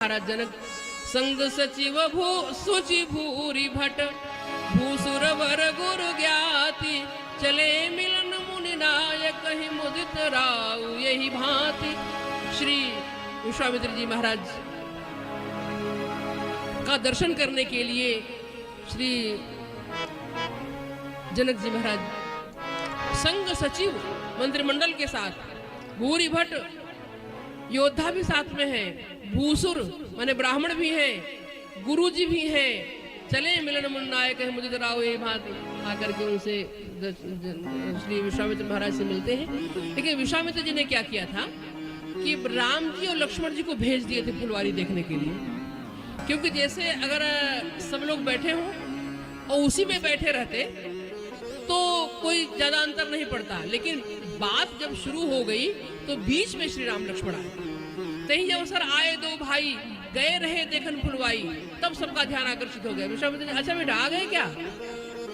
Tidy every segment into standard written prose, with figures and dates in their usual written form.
महाराज जनक संग सचिव भू सुचि भूरि भट भूसुर वर गुरु ज्ञाति चले मिलन मुनि नायक कहीं मुदित राव यही भांति। श्री विश्वामित्र जी महाराज का दर्शन करने के लिए श्री जनक जी महाराज संग सचिव मंत्रिमंडल के साथ, भूरि भट्ट योद्धा भी साथ में है, भूसुर माने ब्राह्मण भी हैं, गुरुजी भी हैं, चले मिलन मुनि नायक है मुदित राव ये भांति आकर के उनसे श्री विश्वामित्र महाराज से मिलते हैं। लेकिन विश्वामित्र जी ने क्या किया था कि राम जी और लक्ष्मण जी को भेज दिए थे फुलवारी देखने के लिए, क्योंकि जैसे अगर सब लोग बैठे हों और उसी में बैठे रहते तो कोई ज्यादा अंतर नहीं पड़ता, लेकिन बात जब शुरू हो गई तो बीच में श्री राम लक्ष्मण आए। तही जब सर आए दो भाई गए रहे देखन फुलवाई, तब सबका ध्यान आकर्षित हो गया। विश्वामित्र जी अच्छा बेटा आ गए क्या,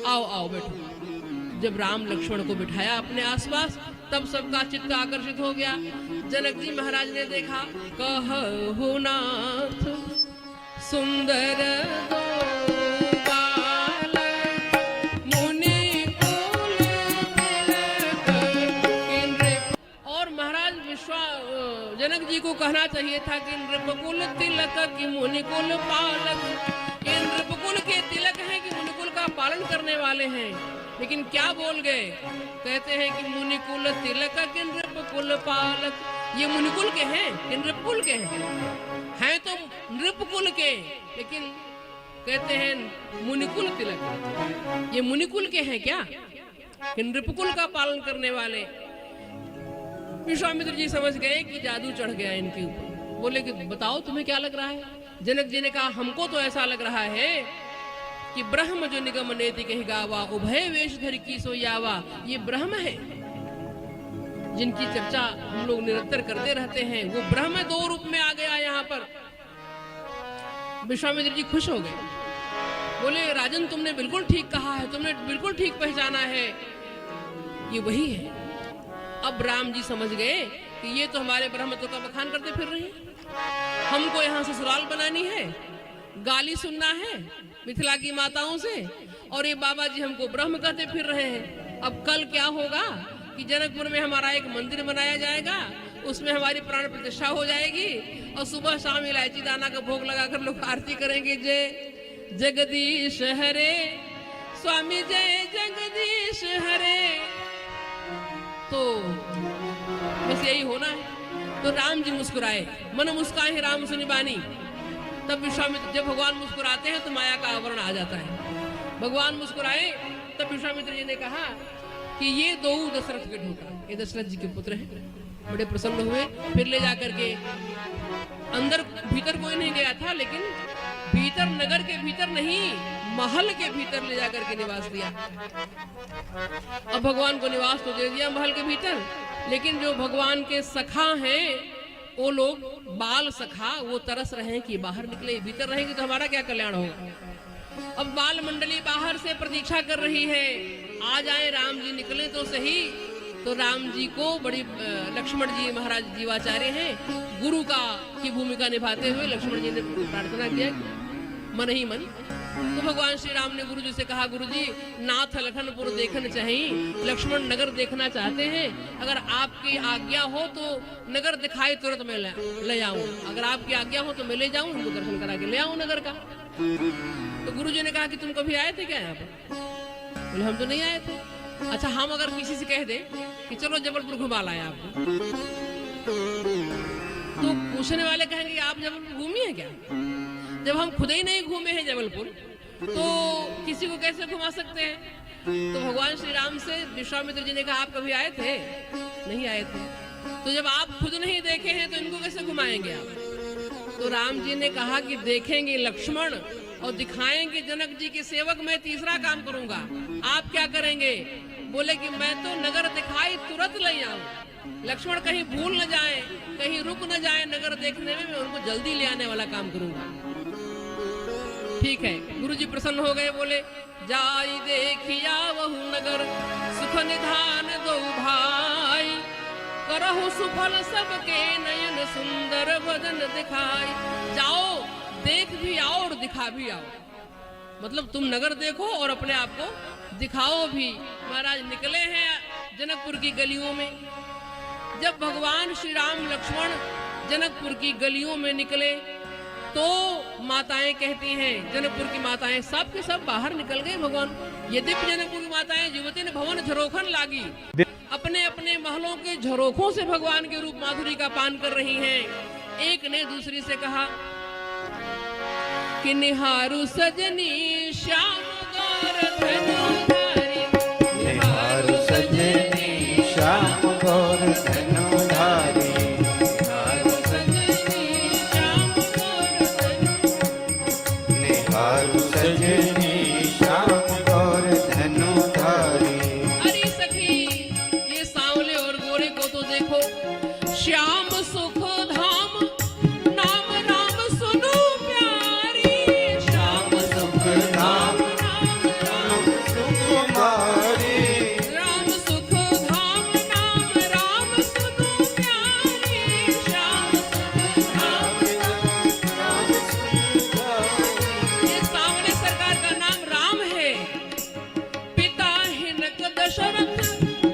आओ आओ बैठो। जब राम लक्ष्मण को बिठाया अपने आसपास तब सबका चित्त आकर्षित हो गया। जनक जी महाराज ने देखा, कहु नाथ सुंदर जनक जी को कहना चाहिए था कि नृपकुल तिलक की मुनिकुल पालक, ये नृपकुल के तिलक हैं कि मुनिकुल का पालन करने वाले हैं, लेकिन क्या बोल गए, कहते हैं कि मुनिकुल तिलक के नृपकुल पालक। ये मुनिकुल के हैं कि नृपकुल के हैं तो नृपकुल के, लेकिन कहते हैं मुनिकुल तिलक, ये मुनिकुल के हैं क्या कि नृपकुल का पालन करने वाले। विश्वामित्र जी समझ गए कि जादू चढ़ गया इनके ऊपर। बोले कि बताओ तुम्हें क्या लग रहा है। जनक जी ने कहा हमको तो ऐसा लग रहा है कि ब्रह्म जो निगम नेति कही गावा उभय वेश धर की सोयावा, ये ब्रह्म है जिनकी चर्चा हम लोग निरंतर करते रहते हैं, वो ब्रह्म दो रूप में आ गया यहाँ पर। विश्वामित्र जी खुश हो गए, बोले राजन तुमने बिल्कुल ठीक कहा है, तुमने बिल्कुल ठीक पहचाना है, ये वही है। अब राम जी समझ गए कि ये तो हमारे ब्रह्मत्व का बखान करते फिर रहे हैं, हमको यहाँ ससुराल बनानी है, गाली सुनना है मिथिला की माताओं से, और ये बाबा जी हमको ब्रह्म कहते फिर रहे हैं। अब कल क्या होगा कि जनकपुर में हमारा एक मंदिर बनाया जाएगा, उसमें हमारी प्राण प्रतिष्ठा हो जाएगी, और सुबह शाम इलायची दाना का भोग लगाकर लोग आरती करेंगे, जय जगदीश हरे स्वामी जय जगदीश हरे। तो बस यही होना है। तो राम जी मुस्कुराए, मन मुस्काए राम सुनि बानी। तब विश्वामित्र, जब भगवान मुस्कुराते हैं तो माया का आवरण आ जाता है। भगवान मुस्कुराए तब विश्वामित्र जी ने कहा कि ये दो दशरथ के ढोका, ये दशरथ जी के पुत्र हैं। बड़े प्रसन्न हुए, फिर ले जाकर के अंदर, भीतर कोई नहीं गया था, लेकिन भीतर नगर के भीतर नहीं, महल के भीतर ले जाकर के निवास दिया। अब भगवान को निवास तो दे दिया महल के भीतर, लेकिन जो भगवान के सखा हैं वो लोग बाल सखा, वो तरस रहे हैं कि बाहर निकले, भीतर रहेंगे तो हमारा क्या कल्याण होगा। अब बाल मंडली बाहर से प्रतीक्षा कर रही है, आ जाए राम जी, निकले तो सही। तो राम जी को बड़ी, लक्ष्मण जी महाराज जीवाचार्य हैं, गुरु का की भूमिका निभाते हुए लक्ष्मण जी ने प्रार्थना किया मन ही मन। तो भगवान श्री राम ने गुरु जी से कहा, गुरु जी नाथ लखनपुर देखना चाहिए, लक्ष्मण नगर देखना चाहते हैं, अगर आपकी आज्ञा हो तो नगर दिखाई तुरंत मैं ले आऊं, अगर आपकी आज्ञा हो तो मैं ले जाऊं, उनको दर्शन करा के ले आऊं नगर का। तो गुरु जी ने कहा कि तुम कभी आए थे क्या यहाँ पर? बोले हम तो नहीं आए थे। अच्छा हम अगर किसी से कह दे कि चलो जबलपुर घुमा लाए आपको, तो पूछने वाले कहेंगे आप जबलपुर घूमी है क्या? जब हम खुद ही नहीं घूमे हैं जबलपुर तो किसी को कैसे घुमा सकते हैं? तो भगवान श्री राम से विश्वामित्र जी ने कहा आप कभी आए थे? नहीं आए थे। तो जब आप खुद नहीं देखे हैं तो इनको कैसे घुमाएंगे आप? तो राम जी ने कहा कि देखेंगे लक्ष्मण और दिखाएंगे जनक जी के सेवक, मैं तीसरा काम करूंगा। आप क्या करेंगे? बोले कि मैं तो नगर दिखाई तुरंत ले आऊं, लक्ष्मण कहीं भूल न जाए, कहीं रुक न जाए नगर देखने में, मैं उनको जल्दी ले आने वाला काम करूंगा। ठीक है, गुरुजी प्रसन्न हो गए, बोले जाई देखिया वहु नगर, सुख निधान दो भाई, करहु सुफल सबके नयन, सुंदर बदन दिखाई। जाओ दिखा भी आओ, मतलब तुम नगर देखो और अपने आप को दिखाओ भी। महाराज निकले हैं जनकपुर की गलियों में। जब भगवान श्री राम लक्ष्मण जनकपुर की गलियों में निकले तो माताएं कहती हैं, जनकपुर की माताएं सब के सब बाहर निकल गए भगवान। यद्यपि जनकपुर की माताएं युवती ने भवन झरोखन लागी, अपने अपने महलों के झरोखों से भगवान के रूप माधुरी का पान कर रही हैं। एक ने दूसरी से कहा कि निहारू सजनी श्याम गौर धनुधारी, निहारू सजनी श्याम गौर धनुधारी, निहारू सजनी श्याम गौर धनुधारी, निहारू सजनी श्याम गौर धनुधारी। अरे सखी ये सांवले और गोरे को तो देखो, श्याम सुख धाम नाम राम सुनो प्यारी, श्याम सुख धाम नाम राम कुमारी, राम सुख धाम नाम राम सुनो प्यारी, श्याम सुख धाम राम सुधारी। ये सांवले सरकार का नाम राम है। पिता हिनक दशरथ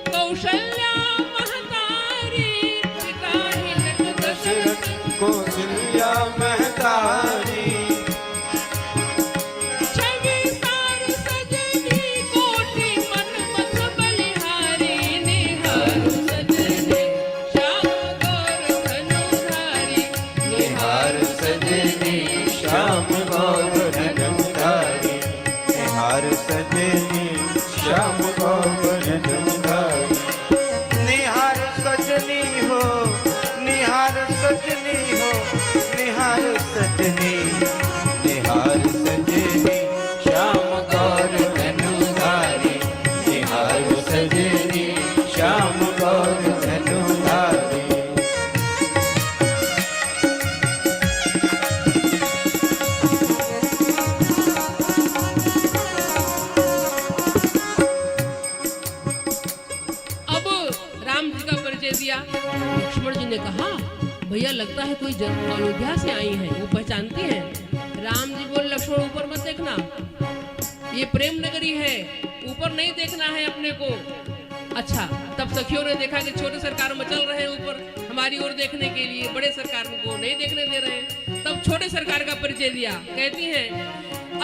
कौशल्या महतारी, पिता हिनक दशरथ कौशल्या महतारी, छवि सार सजनी कोटि मन मत बलिहारी, निहारू सजनी श्याम गौर धनुधारी, निहार सजनी श्याम गौर धनुधारी, निहार सजनी श्याम गौर धनुधारी। निहार सजनी हो, निहार सजनी हो, निहार सजनी, निहार सजनी श्याम गौर धनुधारी, निहार सजनी श्याम गौर धनुधारी। अब राम जी का परिचय दिया। लक्ष्मण जी ने कहा भैया लगता है कोई अयोध्या से आई है, वो पहचानती हैं। राम जी बोले लक्ष्मण ऊपर मत देखना, ये प्रेम नगरी है, ऊपर नहीं देखना है अपने को। अच्छा तब सखियों ने देखा कि छोटे सरकार मचल रहे हैं ऊपर हमारी ओर देखने के लिए, बड़े सरकार को नहीं देखने दे रहे हैं। तब छोटे सरकार का परिचय दिया। कहती हैं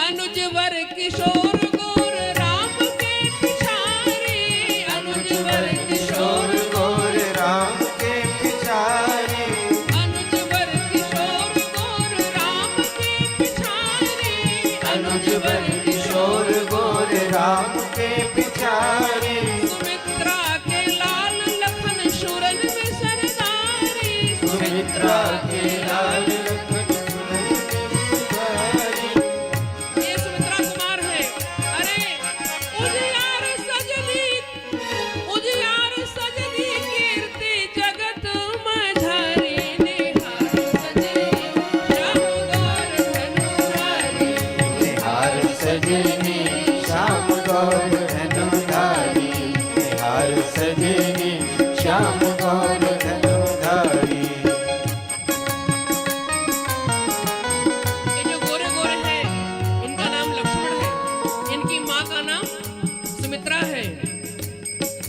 अनुज वर किशोर गौर राम के पिछारी, अनुज वर किशोर गौर राम के पिछारी, अनुज वर किशोर गौर राम के पिछारी, अनुज वर किशोर गौर राम के पिछारी, सुमित्रा के लाल लखन शूरन में सरदारी, सुमित्रा के लाल लखन सुरन में सुधारी। ये सुमित्रा कुमार है। अरे उजियार सजनी कीर्ति जगत मझारी, निहार सजनी श्याम गौर धनुधारी, निहार सजनी श्याम गौर धनुधारी, निहार सजनी श्याम गौर धनुधारी। ये जो गोरे गोरे हैं इनका नाम लक्ष्मण है, इनकी माँ का नाम सुमित्रा है।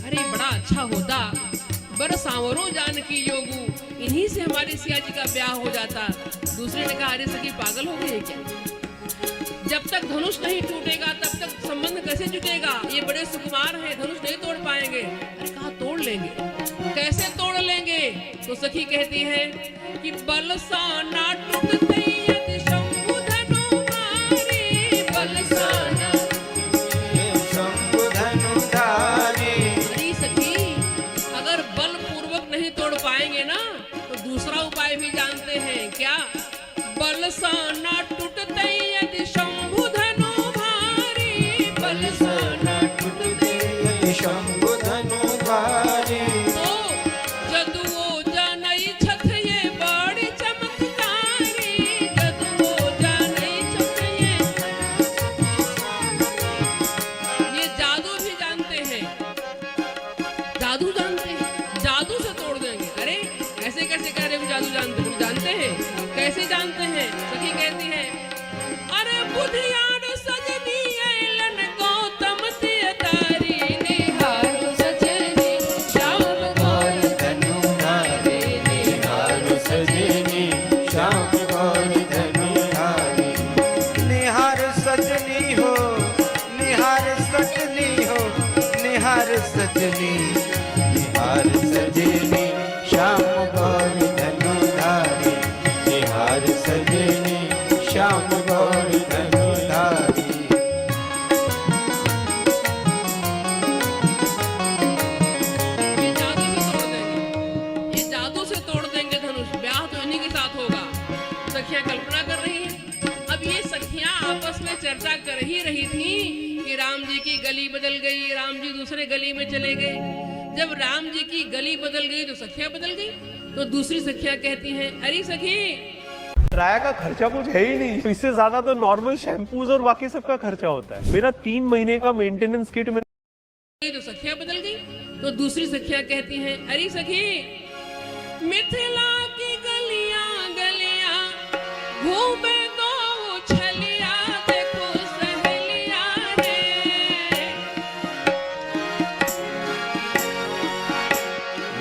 अरे बड़ा अच्छा होता बर सांवरो जानकी योगू, इन्हीं से हमारे सिया जी का ब्याह हो जाता। दूसरे ने कहा अरे सखी पागल हो गई है क्या, जब तक धनुष नहीं टूटेगा तब तक संबंध कैसे जुटेगा, ये बड़े सुकुमार हैं, धनुष नहीं तोड़ पाएंगे। अरे कहा तोड़ लेंगे, कैसे तोड़ लेंगे? तो सखी कहती है कि बल सा ना टूटते यदि शंभु धनु मारी, बल सा ना शंभु धनुधारी, अरे सखी अगर बल पूर्वक नहीं तोड़ पाएंगे ना तो दूसरा उपाय भी जानते हैं क्या? बल सा ना टूटते यदि शंभु धनु भारी, बल सा ना टूटते यदि शंभु धनुधारी, तो जदुओ जानई छथ ये बड़ी चमत्कारी, जदुओ जानई छथ ये जादू भी जानते हैं, जादू जानते हैं, जादू से तोड़ देंगे। अरे ऐसे कैसे कह रहे हो जादू जानते हैं? जानते हैं, कैसे जानते हैं? सखी कहती है अरे बुधियार सजनी ऐलन गौतम तिय तारी निहारो सजनी श्याम गौर धनुधारी निहार सजनी श्याम गौर धनुधारी निहार सजनी हो निहार सजनी हो निहार सजनी निहार सजनी श्याम गौर धनुधारी निहार सजनी श्याम गौर धनुधारी ये जादू से तोड़ देंगे धनुष। ब्याह तो इन्हीं के साथ होगा। सखियां कल्पना कर रही हैं। अब ये सखियां आपस में चर्चा कर ही रही थी कि राम जी की गली बदल गई, राम जी दूसरे गली में चले गए। जब राम जी की गली बदल गई तो सखियां बदल गई। तो दूसरी सखियां कहती हैं, अरे सखी राया का खर्चा कुछ है ही नहीं, इससे ज्यादा तो नॉर्मल शैम्पूज और बाकी सबका खर्चा होता है। मेरा 3 महीने का मेंटेनेंस किट में तो सखियां बदल गई। तो दूसरी सखियां कहती हैं, अरे सखी मिथिला की गलियां गलियां घूमे दो छलिया देखो सहेलियां रे।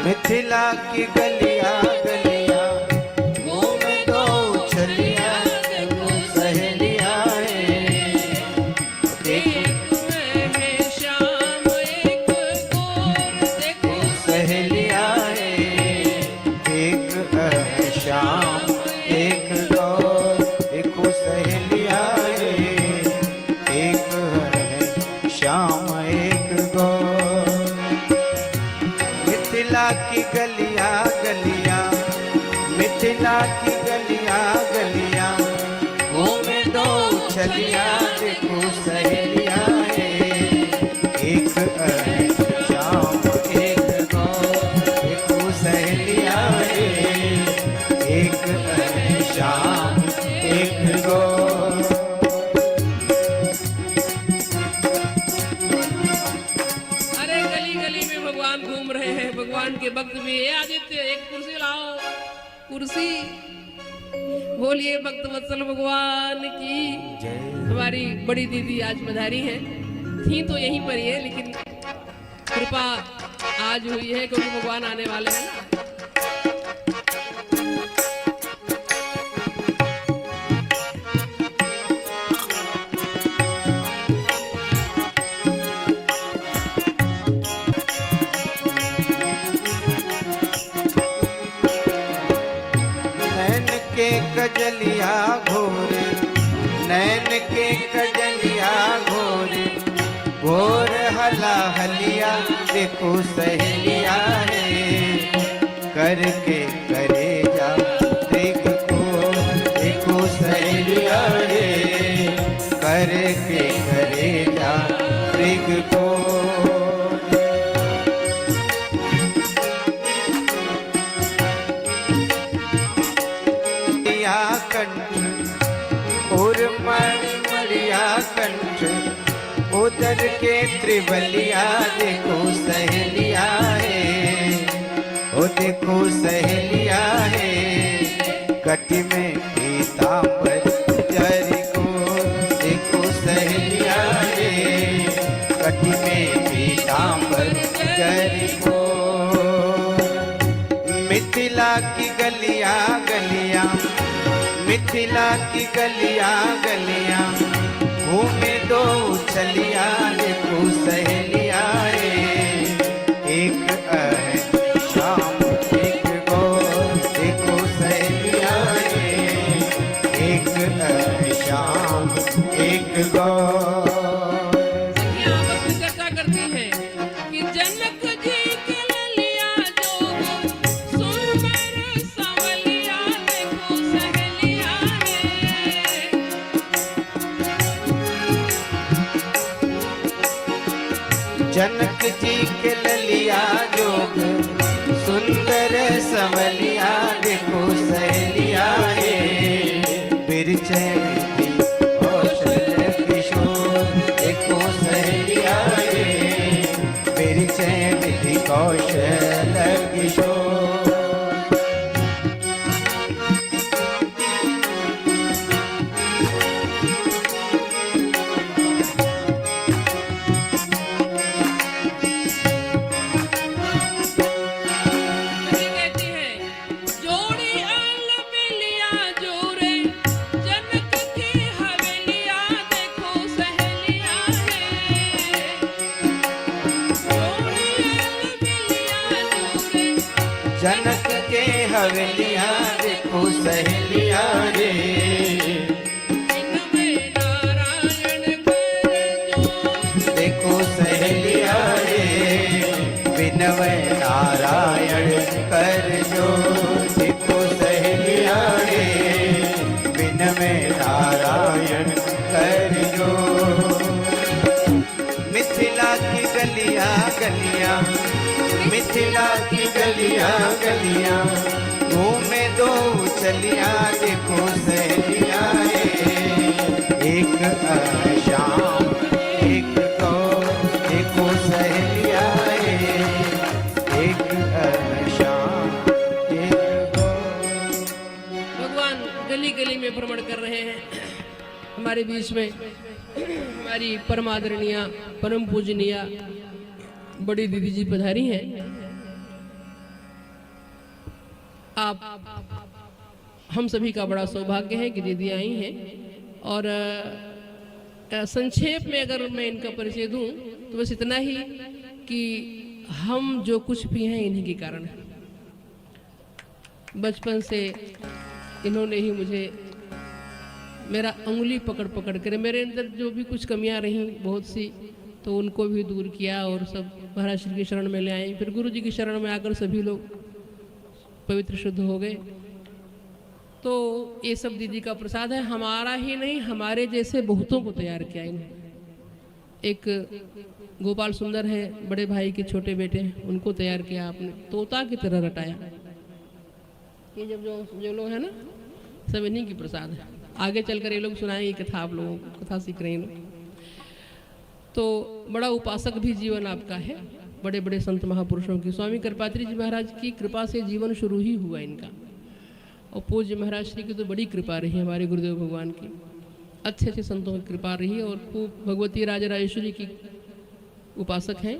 मिथिला की गलियां गलियां घूमे दो छलिया देखो सहेलियां रे। एक है श्याम एक गोर देखो सहेलियां रे एक है श्याम एक गौर देखो सहेलियां रे एक है श्याम एक गौर। मिथिला की गलियां गलियां मिथिला की गलियां गलियां घूमे दो छलियां देखो सहेलियां रे एक है श्याम एक गौर देखो सहेलियां रे एक है श्याम एक गौर। अरे गली गली में भगवान घूम रहे हैं। भगवान के भक्त भी है। आदित्य एक कुर्सी लाओ। कुर्सी बोलिए भक्त वत्सल भगवान की। हमारी बड़ी दीदी आज पधारी हैं। थी तो यहीं पर ही है, लेकिन कृपा आज हुई है क्योंकि भगवान आने वाले हैं ना। नैन के कजलिया घोरे नैन के कजलिया घोरे घोर हला हलिया देखो सहेलिया है करके करे जा देख को देखो सहेलिया है करके करे जा देख को। कंठ और मड़िया कंठ उधर के त्रिबलिया देखो सहेलिया है ओ देखो सहेलिया है कटी में पीतांबर जरी को देखो सहेलिया है कटी में पीतांबर जरी को। मिथिला की गलियां गलियां मिथिला की गलियां गलियां घूमे दो छलिया देखो सहेलियां रे एक है श्याम एक गौर देखो सहेलियां रे एक है श्याम एक गौर। सखियां आपस में चर्चा करती हैं कि जनक जी के ललिया जोग सुंदर संवलिया देखो सहेलिया रे। जनक जी के ललिया जोग सुंदर संवलिया देखो सहेलिया रे बिरचे कौशल किशोर देखो सहेलिया रे बिरचे विधि कौशल किशोर। अवलिया देखो सहेलिया रे। इनमें नारायण कर जो देखो सहेलिया रे, विनवै नारायण कर जो। देखो सहेलिया रे, विनवै नारायण कर जो। मिथिला की गलियां गलियां, मिथिला की गलियां गलियां, घूमे दो चलिया देखो सहेलिया रे। एक शाम एक को देखो सहेलिया रे। एक शाम एक को। भगवान गली गली में भ्रमण कर रहे हैं। हमारे बीच में हमारी परम आदरणीय परम पूजनीय बड़ी दीदी जी पधारी हैं। आप हम सभी का बड़ा सौभाग्य है कि दीदी आई हैं। और संक्षेप में अगर मैं इनका परिचय दूं तो बस इतना ही कि हम जो कुछ भी हैं इन्हीं के कारण है। बचपन से इन्होंने ही मुझे मेरा उंगली पकड़ पकड़ कर मेरे अंदर जो भी कुछ कमियां रहीं बहुत सी तो उनको भी दूर किया और सब महाराज श्री की शरण में ले आए। फिर गुरु जी की शरण में आकर सभी लोग पवित्र शुद्ध हो गए। तो ये सब दीदी का प्रसाद है। हमारा ही नहीं हमारे जैसे बहुतों को तैयार किया इन्होंने। एक गोपाल सुंदर है बड़े भाई के छोटे बेटे हैं, उनको तैयार किया आपने, तोता की तरह रटाया। ये जब जो लोग हैं ना सब इन्हीं की प्रसाद है। आगे चलकर ये लोग सुनाएंगे कथा, आप लोगों को कथा सीख रहे हैं लोग। तो बड़ा उपासक भी जीवन आपका है, बड़े बड़े संत महापुरुषों की। स्वामी कृपात्री जी महाराज की कृपा से जीवन शुरू ही हुआ इनका। और पूज्य महाराज श्री की तो बड़ी कृपा रही हमारे गुरुदेव भगवान की, अच्छे अच्छे संतों की कृपा रही। और खूब भगवती राजराजेश्वरी की उपासक हैं।